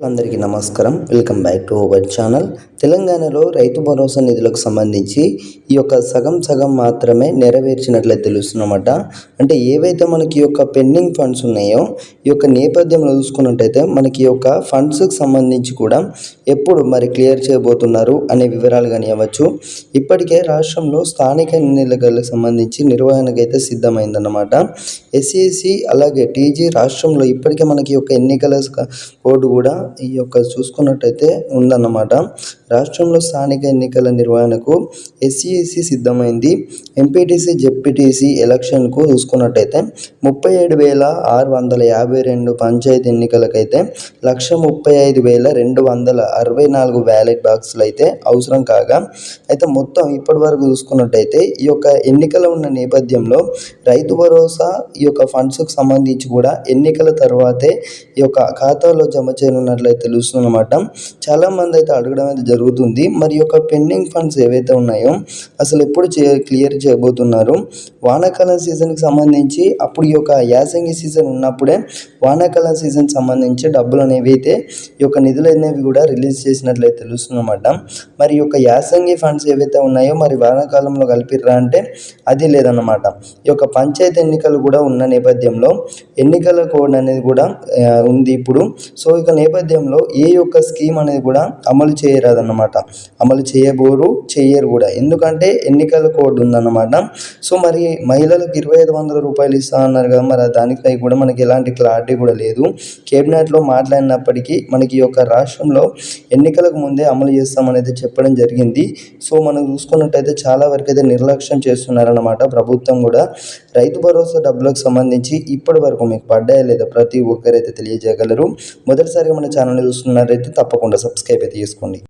అందరికీ నమస్కారం. Welcome back to our channel. తెలంగాణలో రైతు భరోసా నిధులకు సంబంధించి ఈ యొక్క సగం మాత్రమే నెరవేర్చినట్లయితే తెలుస్తున్నమాట. అంటే ఏవైతే మనకి యొక్క పెండింగ్ ఫండ్స్ ఉన్నాయో ఈ యొక్క నేపథ్యంలో చూసుకున్నట్టయితే మనకి యొక్క ఫండ్స్కి సంబంధించి కూడా ఎప్పుడు మరి క్లియర్ చేయబోతున్నారు అనే వివరాలు కానివ్వచ్చు. ఇప్పటికే రాష్ట్రంలో స్థానిక ఎన్నికలకు సంబంధించి నిర్వహణకైతే సిద్ధమైందన్నమాట. ఎస్ఈసి అలాగే టీజీ రాష్ట్రంలో ఇప్పటికే మనకి యొక్క ఎన్నికల కోడ్ కూడా ఈ యొక్క చూసుకున్నట్టయితే ఉందన్నమాట. రాష్ట్రంలో స్థానిక ఎన్నికల నిర్వహణకు ఎస్ఈసి సిద్ధమైంది. ఎంపీటీసీ జెడ్పీటీసీ ఎలక్షన్కు చూసుకున్నట్టయితే 37,652 పంచాయతీ ఎన్నికలకైతే 135,264 బ్యాలెట్ బాక్సులు అయితే అవసరం కాగా అయితే మొత్తం ఇప్పటి వరకు చూసుకున్నట్టయితే ఈ యొక్క ఎన్నికలు ఉన్న నేపథ్యంలో రైతు భరోసా ఈ యొక్క ఫండ్స్కి సంబంధించి కూడా ఎన్నికల తర్వాతే ఈ యొక్క ఖాతాలో జమ చేయనున్నట్లయితే తెలుస్తుందన్నమాట. చాలామంది అయితే అడగడం అయితే జరుగుతుంది. మరి యొక్క పెండింగ్ ఫండ్స్ ఏవైతే ఉన్నాయో అసలు ఎప్పుడు క్లియర్ చేయబోతున్నారు. వానాకాలం సీజన్కి సంబంధించి అప్పుడు ఈ యొక్క యాసంగి సీజన్ ఉన్నప్పుడే వానాకాలం సీజన్ సంబంధించి డబ్బులు అనేవి అయితే ఈ యొక్క నిధులు అనేవి కూడా రిలీజ్ చేసినట్లయితే తెలుస్తుందన్నమాట. మరి ఈ యొక్క యాసంగి ఫండ్స్ ఏవైతే ఉన్నాయో మరి వానాకాలంలో కలిపిర్రా అంటే అది లేదన్నమాట. ఈ యొక్క పంచాయతీ ఎన్నికలు కూడా ఉన్న నేపథ్యంలో ఎన్నికల కోడ్ అనేది కూడా ఉంది ఇప్పుడు. సో ఇక నేపథ్యంలో ఏ యొక్క స్కీమ్ అనేది కూడా అమలు చేయరాదన్నమాట. అమలు చేయరు కూడా, ఎందుకంటే ఎన్నికల కోడ్ ఉందన్నమాట. సో మరి మహిళలకు 2,500 రూపాయలు ఇస్తా అన్నారు కదా, మరి దానిపై కూడా మనకి ఎలాంటి క్లారిటీ కూడా లేదు. కేబినెట్లో మాట్లాడినప్పటికీ మనకి ఈ యొక్క రాష్ట్రంలో ఎన్నికలకు ముందే అమలు చేస్తామనేది చెప్పడం జరిగింది. సో మనం చూసుకున్నట్టయితే చాలా వరకు అయితే నిర్లక్ష్యం చేస్తున్నారన్నమాట ప్రభుత్వం కూడా. రైతు భరోసా డబ్బులకు సంబంధించి ఇప్పటి వరకు మీకు పడ్డాయా లేదా ప్రతి ఒక్కరైతే తెలియజేయగలరు. మొదటిసారిగా మన ఛానల్ని చూస్తున్నారైతే తప్పకుండా సబ్స్క్రైబ్ అయితే చేసుకోండి.